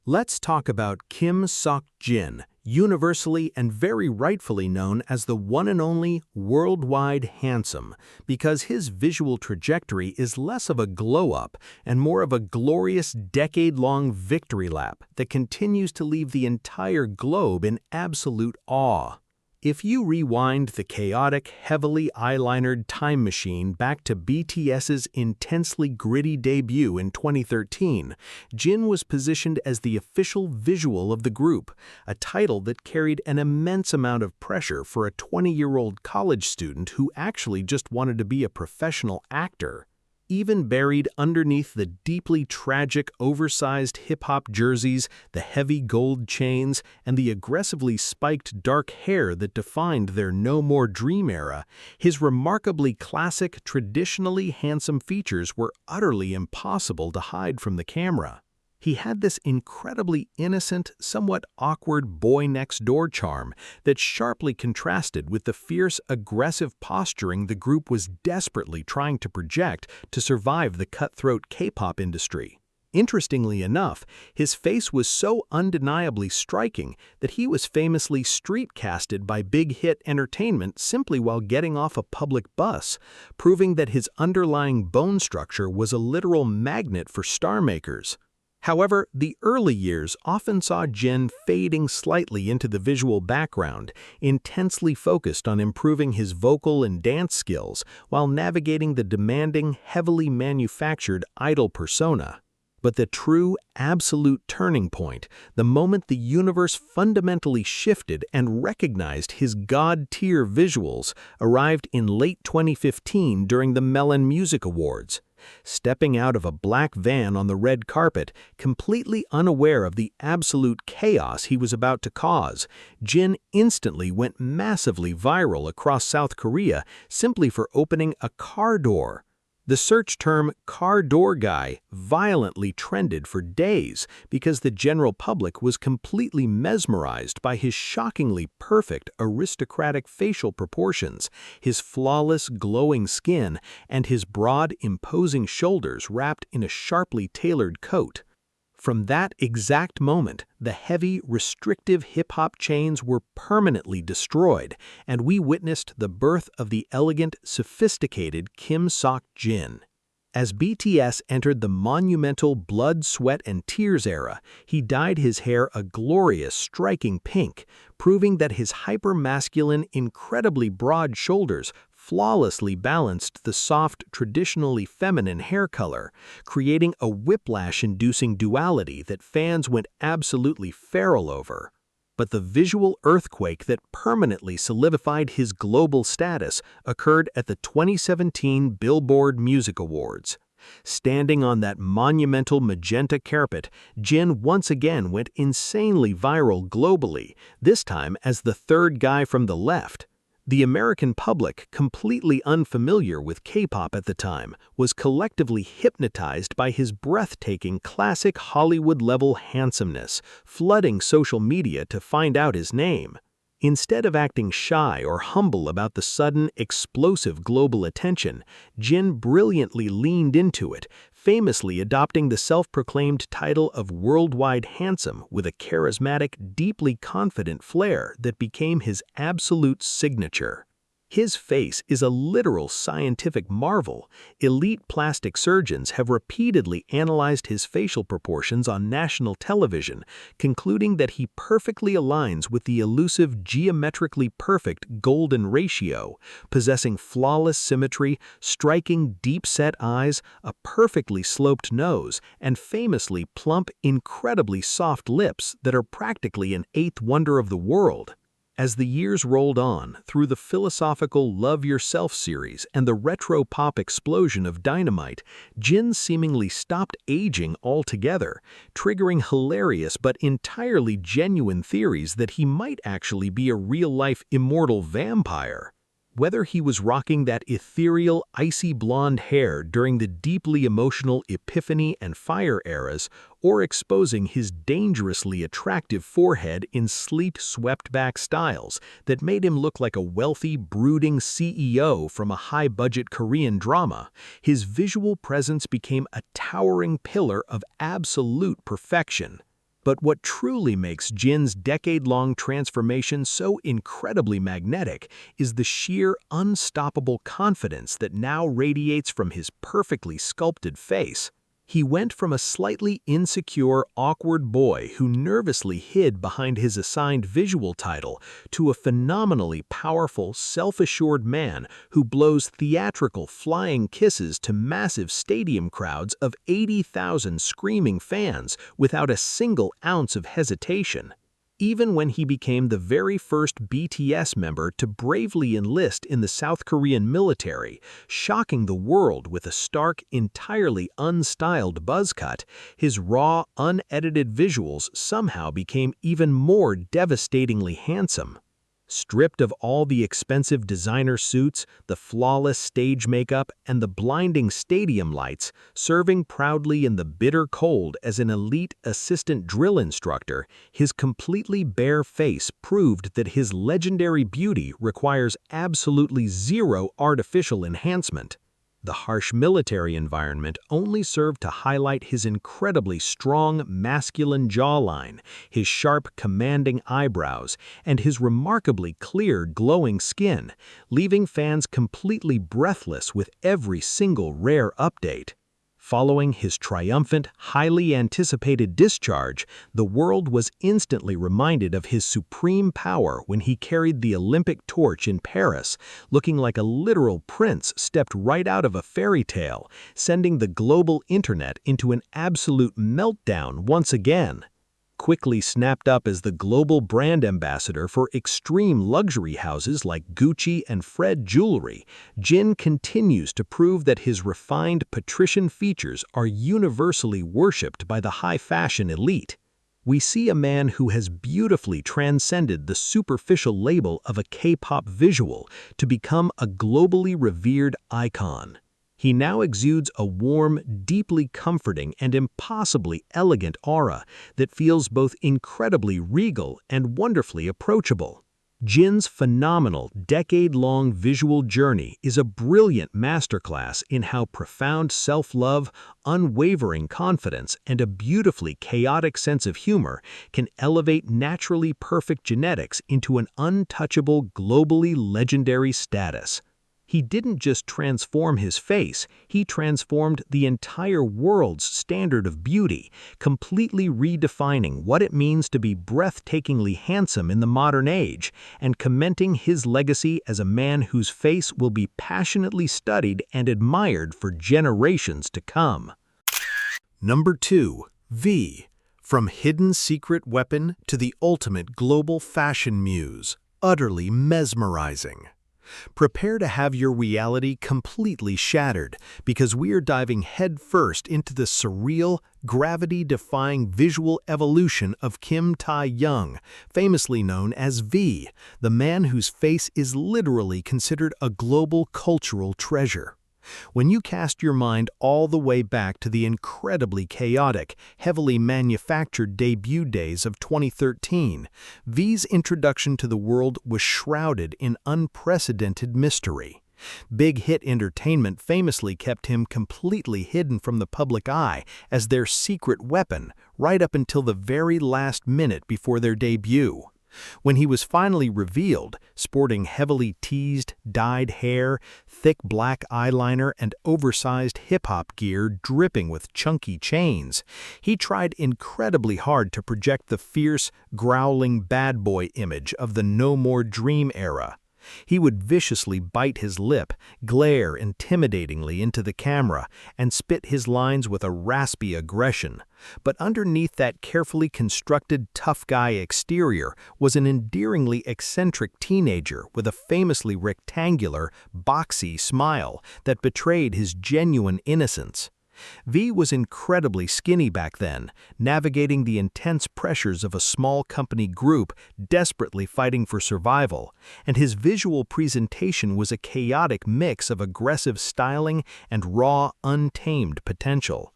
Let's talk about Kim Sok-jin, universally and very rightfully known as the one and only worldwide handsome, because his visual trajectory is less of a glow-up and more of a glorious decade-long victory lap that continues to leave the entire globe in absolute awe. If you rewind the chaotic, heavily eyelinered time machine back to BTS's intensely gritty debut in 2013, Jin was positioned as the official visual of the group, a title that carried an immense amount of pressure for a 20-year-old college student who actually just wanted to be a professional actor. Even buried underneath the deeply tragic oversized hip-hop jerseys, the heavy gold chains, and the aggressively spiked dark hair that defined their No More Dream era, his remarkably classic, traditionally handsome features were utterly impossible to hide from the camera. He had this incredibly innocent, somewhat awkward boy-next-door charm that sharply contrasted with the fierce, aggressive posturing the group was desperately trying to project to survive the cutthroat K-pop industry. Interestingly enough, his face was so undeniably striking that he was famously street-casted by Big Hit Entertainment simply while getting off a public bus, proving that his underlying bone structure was a literal magnet for star makers. However, the early years often saw Jin fading slightly into the visual background, intensely focused on improving his vocal and dance skills while navigating the demanding, heavily manufactured idol persona. But the true, absolute turning point, the moment the universe fundamentally shifted and recognized his god-tier visuals, arrived in late 2015 during the Melon Music Awards. Stepping out of a black van on the red carpet, completely unaware of the absolute chaos he was about to cause, Jin instantly went massively viral across South Korea simply for opening a car door. The search term "car door guy" violently trended for days because the general public was completely mesmerized by his shockingly perfect aristocratic facial proportions, his flawless glowing skin, and his broad, imposing shoulders wrapped in a sharply tailored coat. From that exact moment, the heavy, restrictive hip-hop chains were permanently destroyed, and we witnessed the birth of the elegant, sophisticated Kim Sok-jin. As BTS entered the monumental blood, sweat, and tears era, he dyed his hair a glorious, striking pink, proving that his hyper-masculine, incredibly broad shoulders flawlessly balanced the soft, traditionally feminine hair color, creating a whiplash-inducing duality that fans went absolutely feral over. But the visual earthquake that permanently solidified his global status occurred at the 2017 Billboard Music Awards. Standing on that monumental magenta carpet, Jin once again went insanely viral globally, this time as the third guy from the left. The American public, completely unfamiliar with K-pop at the time, was collectively hypnotized by his breathtaking classic Hollywood-level handsomeness, flooding social media to find out his name. Instead of acting shy or humble about the sudden, explosive global attention, Jin brilliantly leaned into it, famously adopting the self-proclaimed title of worldwide handsome with a charismatic, deeply confident flair that became his absolute signature. His face is a literal scientific marvel. Elite plastic surgeons have repeatedly analyzed his facial proportions on national television, concluding that he perfectly aligns with the elusive geometrically perfect golden ratio, possessing flawless symmetry, striking deep-set eyes, a perfectly sloped nose, and famously plump, incredibly soft lips that are practically an eighth wonder of the world. As the years rolled on, through the philosophical Love Yourself series and the retro pop explosion of Dynamite, Jin seemingly stopped aging altogether, triggering hilarious but entirely genuine theories that he might actually be a real-life immortal vampire. Whether he was rocking that ethereal, icy blonde hair during the deeply emotional Epiphany and Fire eras, or exposing his dangerously attractive forehead in sleek, swept-back styles that made him look like a wealthy, brooding CEO from a high-budget Korean drama, his visual presence became a towering pillar of absolute perfection. But what truly makes Jin's decade-long transformation so incredibly magnetic is the sheer, unstoppable confidence that now radiates from his perfectly sculpted face. He went from a slightly insecure, awkward boy who nervously hid behind his assigned visual title to a phenomenally powerful, self-assured man who blows theatrical flying kisses to massive stadium crowds of 80,000 screaming fans without a single ounce of hesitation. Even when he became the very first BTS member to bravely enlist in the South Korean military, shocking the world with a stark, entirely unstyled buzz cut, his raw, unedited visuals somehow became even more devastatingly handsome. Stripped of all the expensive designer suits, the flawless stage makeup, and the blinding stadium lights, serving proudly in the bitter cold as an elite assistant drill instructor, his completely bare face proved that his legendary beauty requires absolutely zero artificial enhancement. The harsh military environment only served to highlight his incredibly strong, masculine jawline, his sharp, commanding eyebrows, and his remarkably clear, glowing skin, leaving fans completely breathless with every single rare update. Following his triumphant, highly anticipated discharge, the world was instantly reminded of his supreme power when he carried the Olympic torch in Paris, looking like a literal prince stepped right out of a fairy tale, sending the global internet into an absolute meltdown once again. Quickly snapped up as the global brand ambassador for extreme luxury houses like Gucci and Fred Jewelry, Jin continues to prove that his refined patrician features are universally worshipped by the high-fashion elite. We see a man who has beautifully transcended the superficial label of a K-pop visual to become a globally revered icon. He now exudes a warm, deeply comforting, and impossibly elegant aura that feels both incredibly regal and wonderfully approachable. Jin's phenomenal, decade-long visual journey is a brilliant masterclass in how profound self-love, unwavering confidence, and a beautifully chaotic sense of humor can elevate naturally perfect genetics into an untouchable, globally legendary status. He didn't just transform his face, he transformed the entire world's standard of beauty, completely redefining what it means to be breathtakingly handsome in the modern age, and cementing his legacy as a man whose face will be passionately studied and admired for generations to come. Number 2. V. From hidden secret weapon to the ultimate global fashion muse, utterly mesmerizing. Prepare to have your reality completely shattered because we are diving headfirst into the surreal, gravity-defying visual evolution of Kim Tae-young, famously known as V, the man whose face is literally considered a global cultural treasure. When you cast your mind all the way back to the incredibly chaotic, heavily manufactured debut days of 2013, V's introduction to the world was shrouded in unprecedented mystery. Big Hit Entertainment famously kept him completely hidden from the public eye as their secret weapon right up until the very last minute before their debut. When he was finally revealed, sporting heavily teased, dyed hair, thick black eyeliner, and oversized hip-hop gear dripping with chunky chains, he tried incredibly hard to project the fierce, growling bad boy image of the No More Dream era. He would viciously bite his lip, glare intimidatingly into the camera, and spit his lines with a raspy aggression. But underneath that carefully constructed tough guy exterior was an endearingly eccentric teenager with a famously rectangular, boxy smile that betrayed his genuine innocence. V was incredibly skinny back then, navigating the intense pressures of a small company group desperately fighting for survival, and his visual presentation was a chaotic mix of aggressive styling and raw, untamed potential.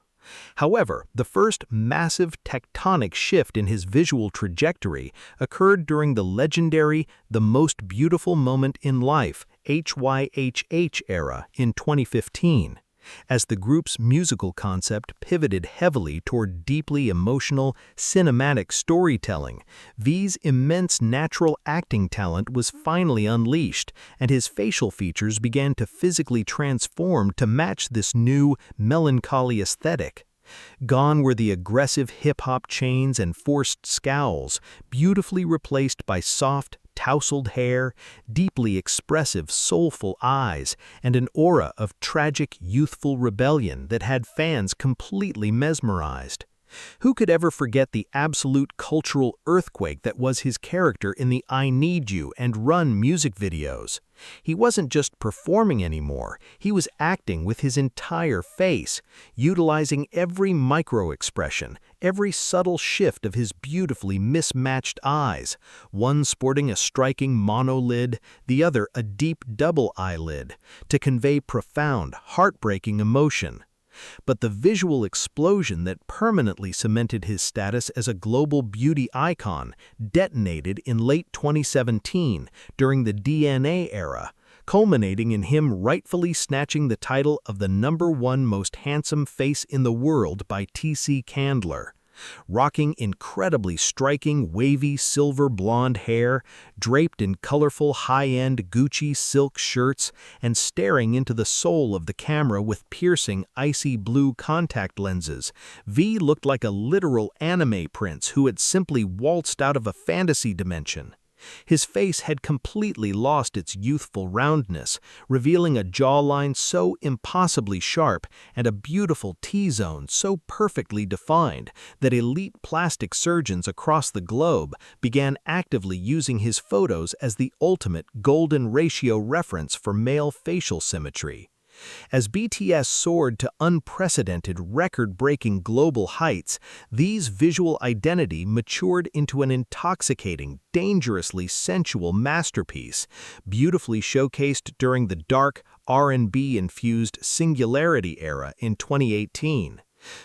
However, the first massive tectonic shift in his visual trajectory occurred during the legendary The Most Beautiful Moment in Life HYHH era in 2015. As the group's musical concept pivoted heavily toward deeply emotional, cinematic storytelling, V's immense natural acting talent was finally unleashed, and his facial features began to physically transform to match this new, melancholy aesthetic. Gone were the aggressive hip-hop chains and forced scowls, beautifully replaced by soft, tousled hair, deeply expressive, soulful eyes, and an aura of tragic, youthful rebellion that had fans completely mesmerized. Who could ever forget the absolute cultural earthquake that was his character in the I Need You and Run music videos? He wasn't just performing anymore, he was acting with his entire face, utilizing every micro-expression, every subtle shift of his beautifully mismatched eyes, one sporting a striking monolid, the other a deep double eyelid, to convey profound, heartbreaking emotion. But the visual explosion that permanently cemented his status as a global beauty icon detonated in late 2017 during the DNA era, culminating in him rightfully snatching the title of the #1 most handsome face in the world by T.C. Candler. Rocking incredibly striking wavy silver blonde hair, draped in colorful high-end Gucci silk shirts, and staring into the soul of the camera with piercing icy blue contact lenses, V looked like a literal anime prince who had simply waltzed out of a fantasy dimension. His face had completely lost its youthful roundness, revealing a jawline so impossibly sharp and a beautiful T-zone so perfectly defined that elite plastic surgeons across the globe began actively using his photos as the ultimate golden ratio reference for male facial symmetry. As BTS soared to unprecedented, record-breaking global heights, V's visual identity matured into an intoxicating, dangerously sensual masterpiece, beautifully showcased during the dark, R&B-infused Singularity era in 2018.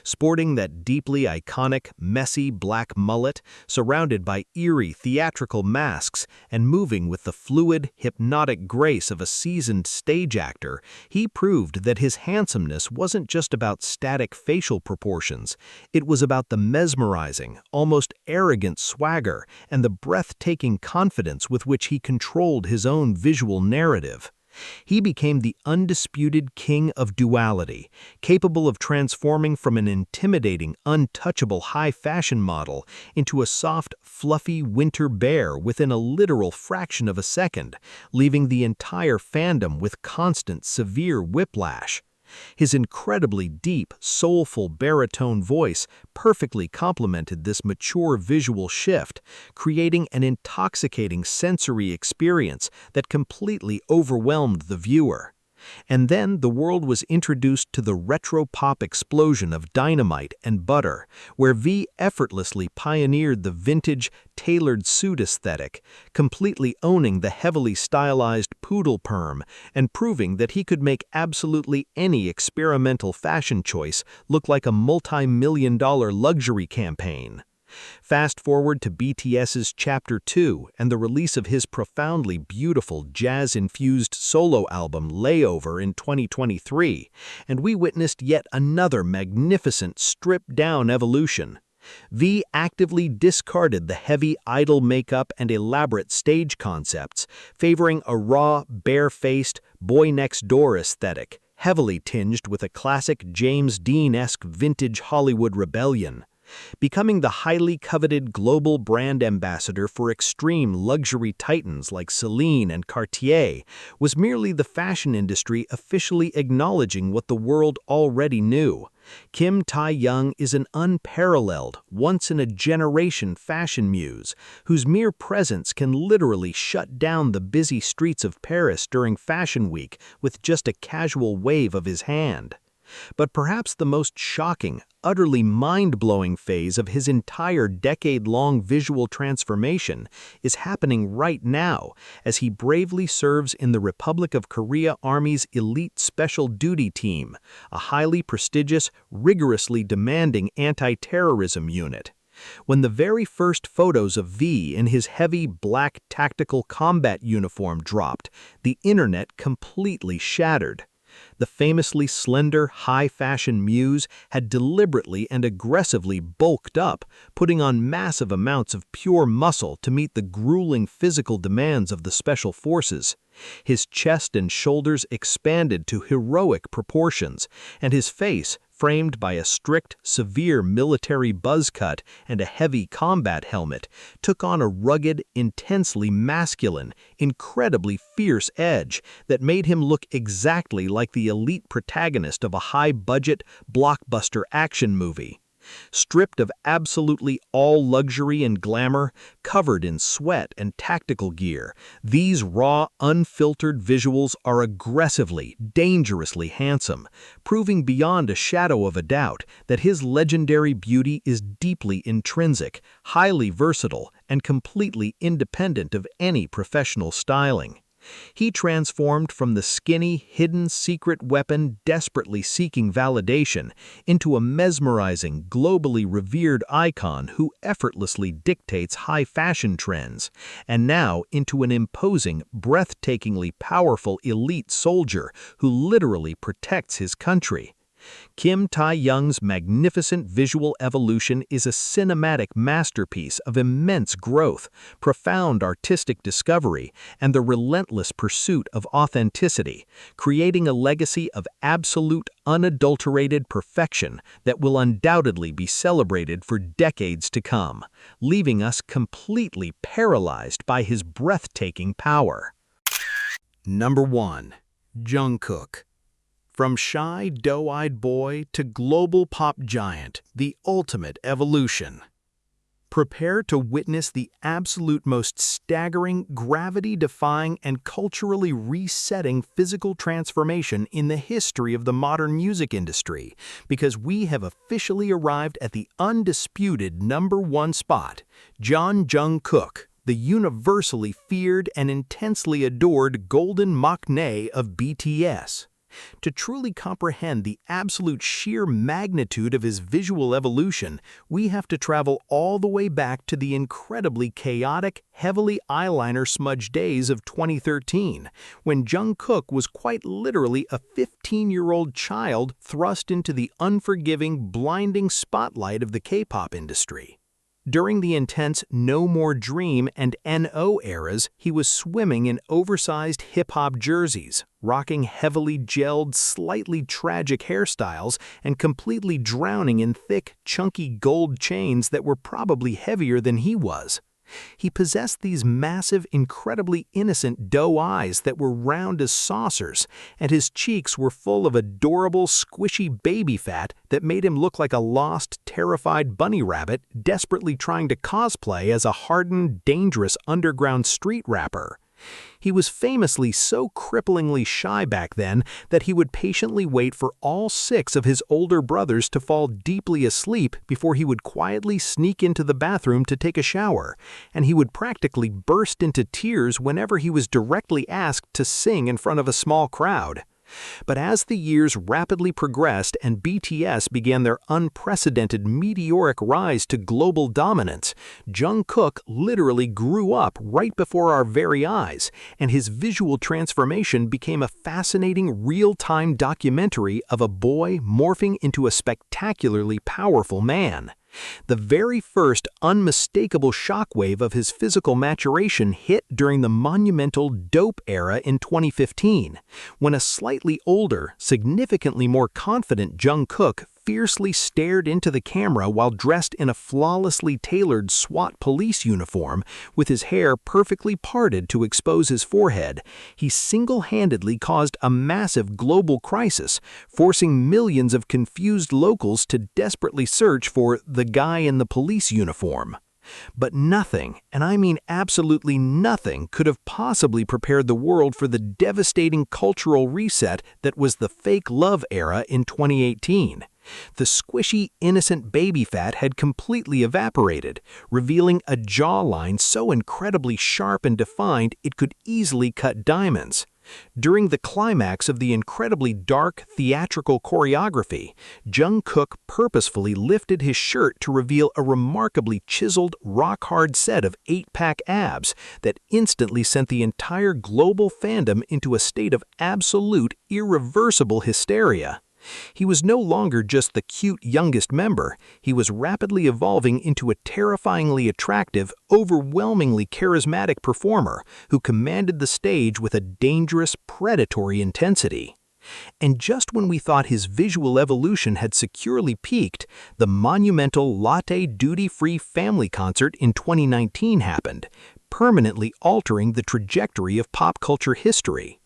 Sporting that deeply iconic, messy black mullet, surrounded by eerie theatrical masks and moving with the fluid, hypnotic grace of a seasoned stage actor, he proved that his handsomeness wasn't just about static facial proportions. It was about the mesmerizing, almost arrogant swagger and the breathtaking confidence with which he controlled his own visual narrative. He became the undisputed king of duality, capable of transforming from an intimidating, untouchable high-fashion model into a soft, fluffy winter bear within a literal fraction of a second, leaving the entire fandom with constant, severe whiplash. His incredibly deep, soulful baritone voice perfectly complemented this mature visual shift, creating an intoxicating sensory experience that completely overwhelmed the viewer. And then the world was introduced to the retro-pop explosion of Dynamite and Butter, where V effortlessly pioneered the vintage, tailored suit aesthetic, completely owning the heavily stylized poodle perm and proving that he could make absolutely any experimental fashion choice look like a multi-million-dollar luxury campaign. Fast forward to BTS's Chapter 2 and the release of his profoundly beautiful jazz-infused solo album Layover in 2023, and we witnessed yet another magnificent stripped-down evolution. V actively discarded the heavy idol makeup and elaborate stage concepts, favoring a raw, bare-faced, boy-next-door aesthetic, heavily tinged with a classic James Dean-esque vintage Hollywood rebellion. Becoming the highly coveted global brand ambassador for extreme luxury titans like Celine and Cartier was merely the fashion industry officially acknowledging what the world already knew. Kim Tae-young is an unparalleled, once-in-a-generation fashion muse, whose mere presence can literally shut down the busy streets of Paris during Fashion Week with just a casual wave of his hand. But perhaps the most shocking, utterly mind-blowing phase of his entire decade-long visual transformation is happening right now as he bravely serves in the Republic of Korea Army's Elite Special Duty Team, a highly prestigious, rigorously demanding anti-terrorism unit. When the very first photos of V in his heavy black tactical combat uniform dropped, the internet completely shattered. The famously slender, high-fashion muse had deliberately and aggressively bulked up, putting on massive amounts of pure muscle to meet the grueling physical demands of the special forces. His chest and shoulders expanded to heroic proportions, and his face, framed by a strict, severe military buzz cut and a heavy combat helmet, took on a rugged, intensely masculine, incredibly fierce edge that made him look exactly like the elite protagonist of a high-budget, blockbuster action movie. Stripped of absolutely all luxury and glamour, covered in sweat and tactical gear, these raw, unfiltered visuals are aggressively, dangerously handsome, proving beyond a shadow of a doubt that his legendary beauty is deeply intrinsic, highly versatile, and completely independent of any professional styling. He transformed from the skinny, hidden secret weapon desperately seeking validation into a mesmerizing, globally revered icon who effortlessly dictates high fashion trends, and now into an imposing, breathtakingly powerful elite soldier who literally protects his country. Kim Tae-young's magnificent visual evolution is a cinematic masterpiece of immense growth, profound artistic discovery, and the relentless pursuit of authenticity, creating a legacy of absolute, unadulterated perfection that will undoubtedly be celebrated for decades to come, leaving us completely paralyzed by his breathtaking power. Number 1. Jungkook. From shy, doe-eyed boy to global pop giant, the ultimate evolution. Prepare to witness the absolute most staggering, gravity-defying, and culturally resetting physical transformation in the history of the modern music industry, because we have officially arrived at the undisputed number 1 spot, Jungkook, the universally feared and intensely adored golden maknae of BTS. To truly comprehend the absolute sheer magnitude of his visual evolution, we have to travel all the way back to the incredibly chaotic, heavily eyeliner-smudged days of 2013, when Jungkook was quite literally a 15-year-old child thrust into the unforgiving, blinding spotlight of the K-pop industry. During the intense No More Dream and NO eras, he was swimming in oversized hip-hop jerseys, rocking heavily gelled, slightly tragic hairstyles, and completely drowning in thick, chunky gold chains that were probably heavier than he was. He possessed these massive, incredibly innocent doe eyes that were round as saucers, and his cheeks were full of adorable, squishy baby fat that made him look like a lost, terrified bunny rabbit desperately trying to cosplay as a hardened, dangerous underground street rapper. He was famously so cripplingly shy back then that he would patiently wait for all 6 of his older brothers to fall deeply asleep before he would quietly sneak into the bathroom to take a shower, and he would practically burst into tears whenever he was directly asked to sing in front of a small crowd. But as the years rapidly progressed and BTS began their unprecedented meteoric rise to global dominance, Jungkook literally grew up right before our very eyes, and his visual transformation became a fascinating real-time documentary of a boy morphing into a spectacularly powerful man. The very first unmistakable shockwave of his physical maturation hit during the monumental dope era in 2015, when a slightly older, significantly more confident Jungkook fiercely stared into the camera while dressed in a flawlessly tailored SWAT police uniform with his hair perfectly parted to expose his forehead. He single-handedly caused a massive global crisis, forcing millions of confused locals to desperately search for the guy in the police uniform. But nothing, and I mean absolutely nothing, could have possibly prepared the world for the devastating cultural reset that was the fake love era in 2018. The squishy, innocent baby fat had completely evaporated, revealing a jawline so incredibly sharp and defined it could easily cut diamonds. During the climax of the incredibly dark, theatrical choreography, Jungkook purposefully lifted his shirt to reveal a remarkably chiseled, rock-hard set of 8-pack abs that instantly sent the entire global fandom into a state of absolute, irreversible hysteria. He was no longer just the cute youngest member, he was rapidly evolving into a terrifyingly attractive, overwhelmingly charismatic performer who commanded the stage with a dangerous, predatory intensity. And just when we thought his visual evolution had securely peaked, the monumental Latte Duty-Free Family Concert in 2019 happened, permanently altering the trajectory of pop culture history.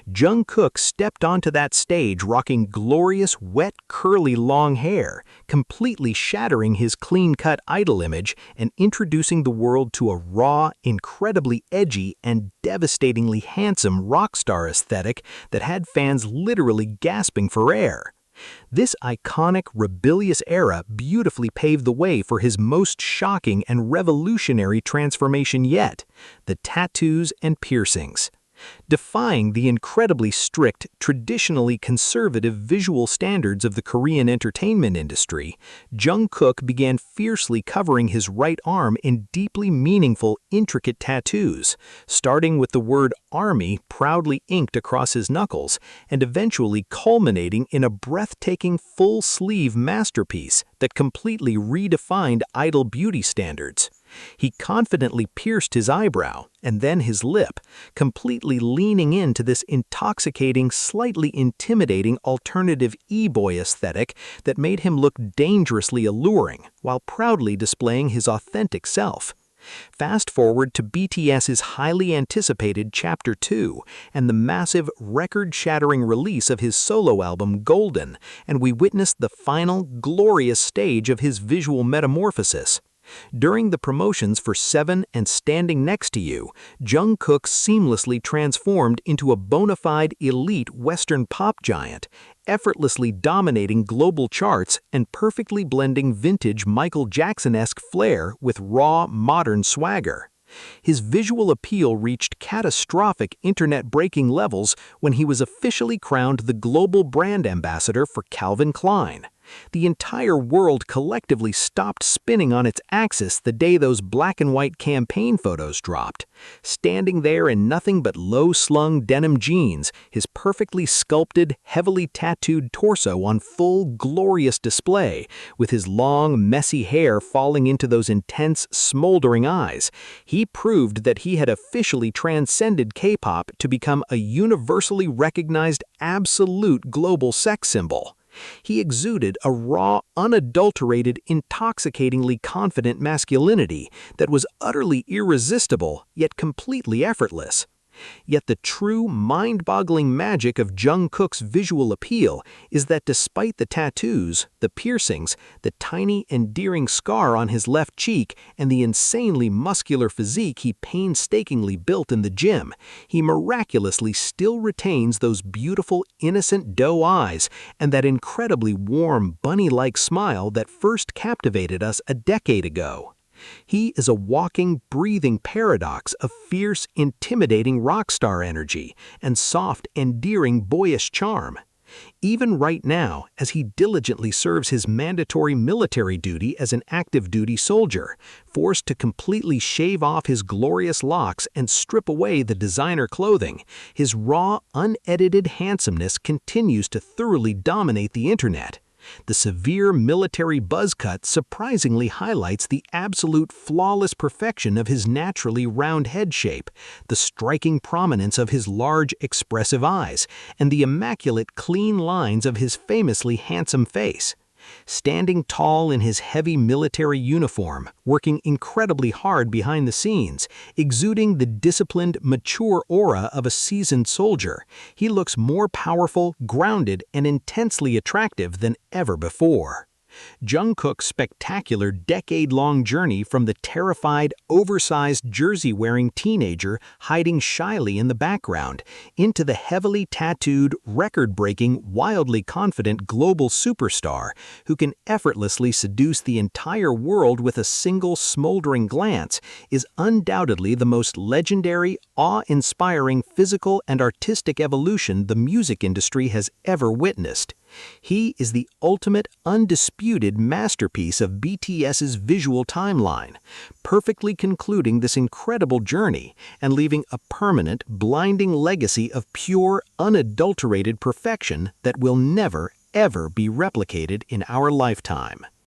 Jungkook stepped onto that stage rocking glorious, wet, curly long hair, completely shattering his clean-cut idol image and introducing the world to a raw, incredibly edgy, and devastatingly handsome rock star aesthetic that had fans literally gasping for air. This iconic, rebellious era beautifully paved the way for his most shocking and revolutionary transformation yet, the tattoos and piercings. Defying the incredibly strict, traditionally conservative visual standards of the Korean entertainment industry, Jungkook began fiercely covering his right arm in deeply meaningful, intricate tattoos, starting with the word ARMY proudly inked across his knuckles, and eventually culminating in a breathtaking full-sleeve masterpiece that completely redefined idol beauty standards. He confidently pierced his eyebrow, and then his lip, completely leaning into this intoxicating, slightly intimidating alternative e-boy aesthetic that made him look dangerously alluring, while proudly displaying his authentic self. Fast forward to BTS's highly anticipated Chapter 2 and the massive, record-shattering release of his solo album Golden, and we witnessed the final, glorious stage of his visual metamorphosis. During the promotions for Seven and Standing Next to You, Jungkook seamlessly transformed into a bona fide elite Western pop giant, effortlessly dominating global charts and perfectly blending vintage Michael Jackson-esque flair with raw, modern swagger. His visual appeal reached catastrophic internet-breaking levels when he was officially crowned the global brand ambassador for Calvin Klein. The entire world collectively stopped spinning on its axis the day those black and white campaign photos dropped. Standing there in nothing but low-slung denim jeans, his perfectly sculpted, heavily tattooed torso on full, glorious display, with his long, messy hair falling into those intense, smoldering eyes, he proved that he had officially transcended K-pop to become a universally recognized absolute global sex symbol. He exuded a raw, unadulterated, intoxicatingly confident masculinity that was utterly irresistible, yet completely effortless. Yet the true, mind-boggling magic of Jungkook's visual appeal is that despite the tattoos, the piercings, the tiny, endearing scar on his left cheek, and the insanely muscular physique he painstakingly built in the gym, he miraculously still retains those beautiful, innocent doe eyes and that incredibly warm, bunny-like smile that first captivated us a decade ago. He is a walking, breathing paradox of fierce, intimidating rock star energy and soft, endearing, boyish charm. Even right now, as he diligently serves his mandatory military duty as an active-duty soldier, forced to completely shave off his glorious locks and strip away the designer clothing, his raw, unedited handsomeness continues to thoroughly dominate the internet. The severe military buzz cut surprisingly highlights the absolute flawless perfection of his naturally round head shape, the striking prominence of his large, expressive eyes, and the immaculate, clean lines of his famously handsome face. Standing tall in his heavy military uniform, working incredibly hard behind the scenes, exuding the disciplined, mature aura of a seasoned soldier, he looks more powerful, grounded, and intensely attractive than ever before. Jungkook's spectacular decade-long journey from the terrified, oversized jersey-wearing teenager hiding shyly in the background into the heavily tattooed, record-breaking, wildly confident global superstar who can effortlessly seduce the entire world with a single smoldering glance is undoubtedly the most legendary, awe-inspiring physical and artistic evolution the music industry has ever witnessed. He is the ultimate, undisputed masterpiece of BTS's visual timeline, perfectly concluding this incredible journey and leaving a permanent, blinding legacy of pure, unadulterated perfection that will never, ever be replicated in our lifetime.